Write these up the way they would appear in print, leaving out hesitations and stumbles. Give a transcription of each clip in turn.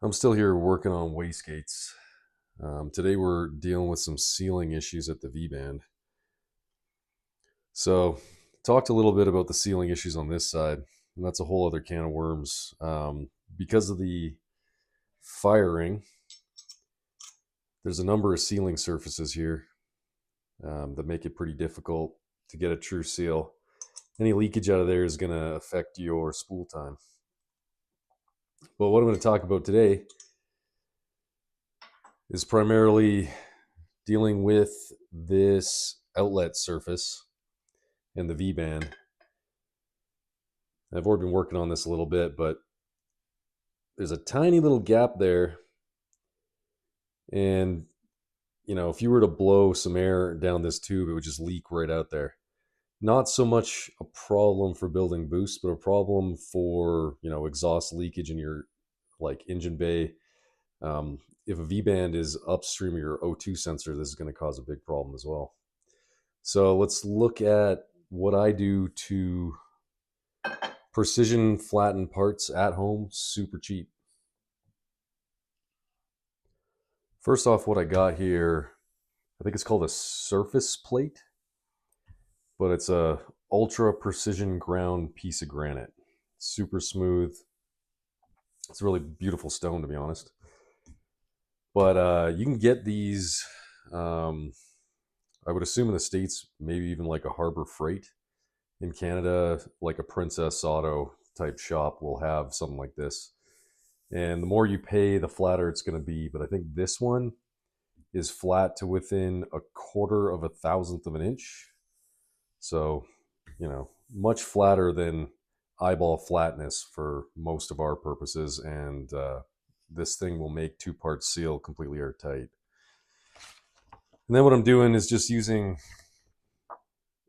I'm still here working on wastegates. Today we're dealing with some sealing issues at the V-band. So, talked a little bit about the sealing issues on this side, and that's a whole other can of worms. Because of the firing, there's a number of sealing surfaces here that make it pretty difficult to get a true seal. Any leakage out of there is going to affect your spool time. But what I'm going to talk about today is primarily dealing with this outlet surface and the V-band. I've already been working on this a little bit, but there's a tiny little gap there. And, if you were to blow some air down this tube, it would just leak right out there. Not so much a problem for building boosts, but a problem for, exhaust leakage in your engine bay. If a V-band is upstream of your O2 sensor, this is going to cause a big problem as well. So let's look at what I do to precision flatten parts at home, super cheap. First off, what I got here, I think it's called a surface plate, but it's a ultra precision ground piece of granite. Super smooth. It's a really beautiful stone, to be honest. But you can get these, I would assume in the States, maybe even like a Harbor Freight. In Canada, like a Princess Auto type shop will have something like this. And the more you pay, the flatter it's going to be. But I think this one is flat to within 1/4 of a thousandth of an inch. So, much flatter than eyeball flatness for most of our purposes. And this thing will make 2-part seal completely airtight. And then what I'm doing is just using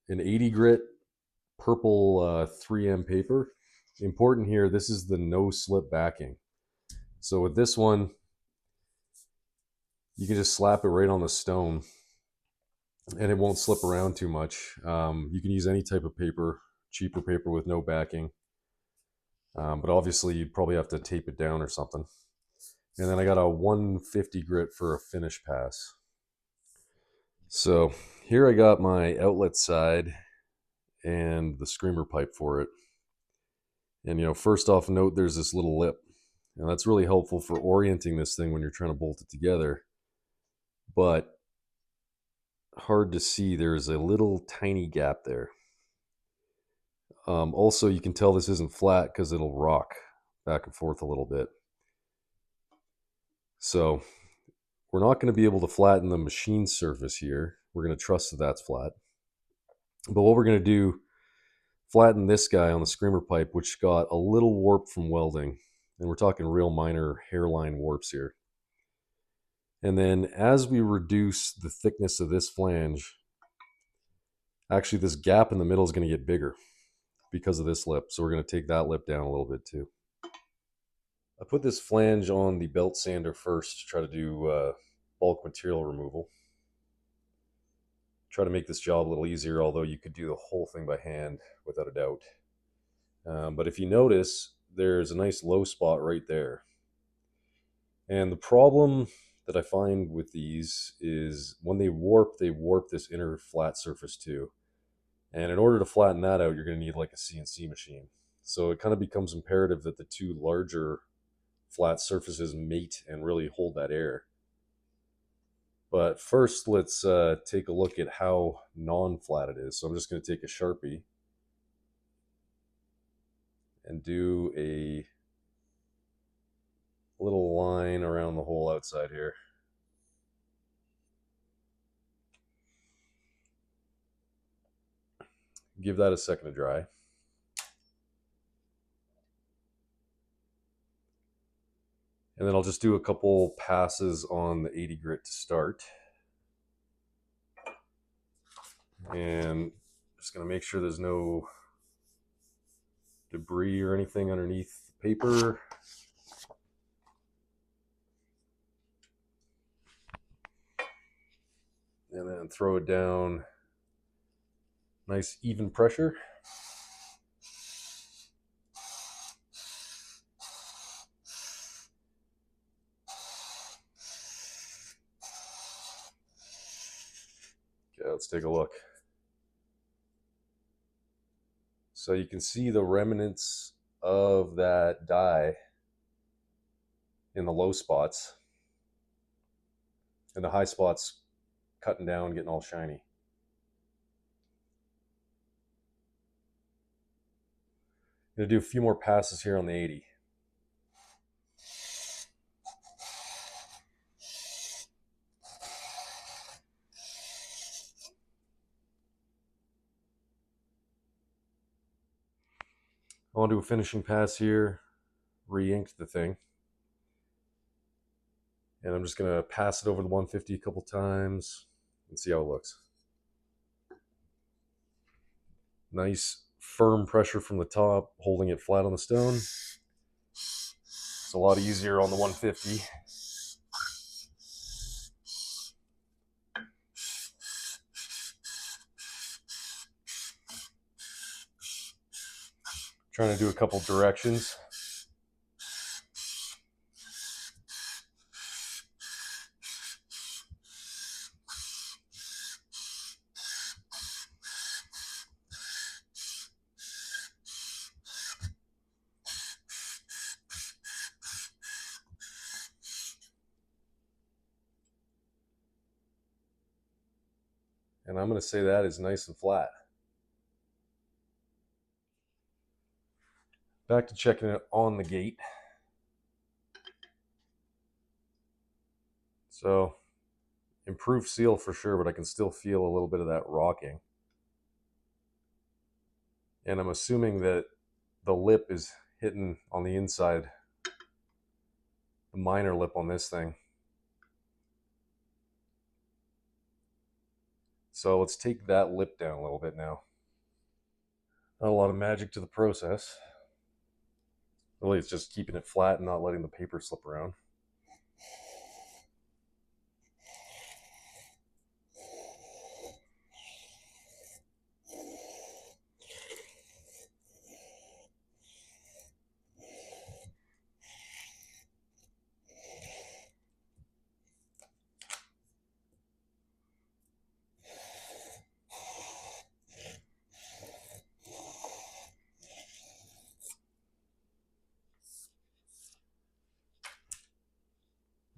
an 80 grit purple 3M paper. Important here, this is the no slip backing. So with this one, you can just slap it right on the stone and it won't slip around too much. You can use any type of paper, cheaper paper with no backing. But obviously you'd probably have to tape it down or something. And then I got a 150 grit for a finish pass. So here I got my outlet side and the screamer pipe for it. And first off, note there's this little lip. And that's really helpful for orienting this thing when you're trying to bolt it together. But hard to see, there's a little tiny gap there. Also, you can tell this isn't flat because it'll rock back and forth a little bit. So we're not going to be able to flatten the machine surface here. We're going to trust that that's flat. But what we're going to do, flatten this guy on the screamer pipe, which got a little warp from welding. And we're talking real minor hairline warps here. And then as we reduce the thickness of this flange, actually this gap in the middle is going to get bigger because of this lip. So we're going to take that lip down a little bit too. I put this flange on the belt sander first to try to do bulk material removal. Try to make this job a little easier, although you could do the whole thing by hand without a doubt. But if you notice, there's a nice low spot right there. And the problem that I find with these is when they warp this inner flat surface too. And in order to flatten that out, you're going to need like a CNC machine. So it kind of becomes imperative that the two larger flat surfaces mate and really hold that air. But first, let's take a look at how non-flat it is. So I'm just going to take a Sharpie and do a little line around the whole outside here. Give that a second to dry. And then I'll just do a couple passes on the 80 grit to start. And just going to make sure there's no debris or anything underneath the paper. And then throw it down. Nice even pressure. let's take a look. So you can see the remnants of that dye in the low spots, and the high spots cutting down, getting all shiny. I'm going to do a few more passes here on the 80. I want to do a finishing pass here, re-ink the thing. And I'm just going to pass it over the 150 a couple times and see how it looks. Nice firm pressure from the top, holding it flat on the stone. It's a lot easier on the 150. Trying to do a couple directions. And I'm going to say that is nice and flat. Back to checking it on the gate. So, improved seal for sure, but I can still feel a little bit of that rocking. And I'm assuming that the lip is hitting on the inside, the minor lip on this thing. So let's take that lip down a little bit now. Not a lot of magic to the process. Really, it's just keeping it flat and not letting the paper slip around.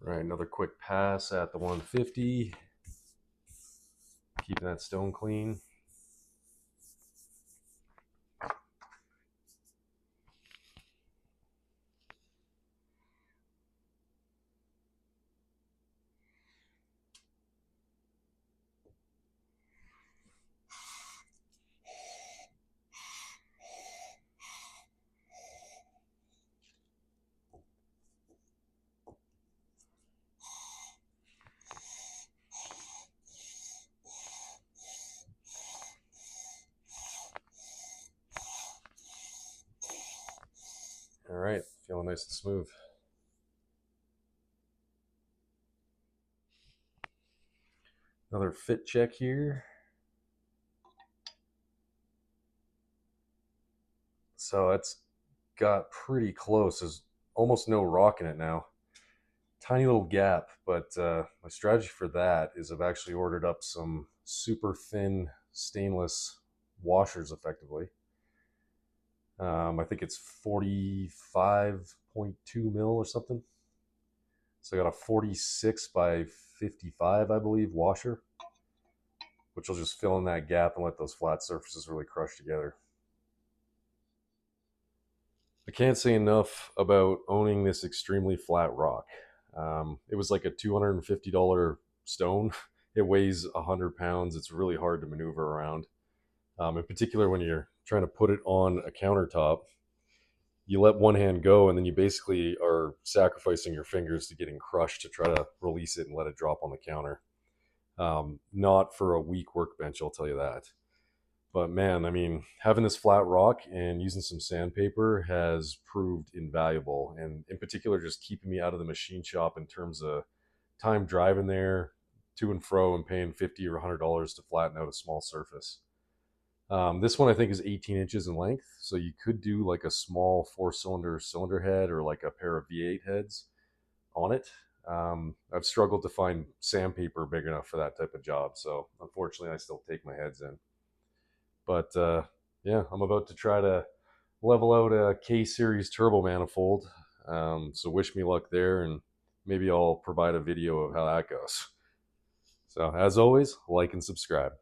All right, another quick pass at the 150. Keeping that stone clean. All right, feeling nice and smooth. Another fit check here. So it's got pretty close. There's almost no rock in it now. Tiny little gap, but my strategy for that is I've actually ordered up some super thin stainless washers effectively. I think it's 45.2 mil or something. So I got a 46 by 55, I believe, washer, which will just fill in that gap and let those flat surfaces really crush together. I can't say enough about owning this extremely flat rock. It was like a $250 stone. It weighs 100 pounds. It's really hard to maneuver around. In particular, when you're trying to put it on a countertop, you let one hand go and then you basically are sacrificing your fingers to getting crushed to try to release it and let it drop on the counter. Not for a weak workbench, I'll tell you that. But man, I mean, having this flat rock and using some sandpaper has proved invaluable. And in particular, just keeping me out of the machine shop in terms of time driving there to and fro and paying $50 or $100 to flatten out a small surface. This one I think is 18 inches in length, so you could do like a small 4-cylinder cylinder head or like a pair of V8 heads on it. I've struggled to find sandpaper big enough for that type of job, so unfortunately I still take my heads in. But yeah, I'm about to try to level out a K series turbo manifold. So wish me luck there, and maybe I'll provide a video of how that goes. So as always, like and subscribe.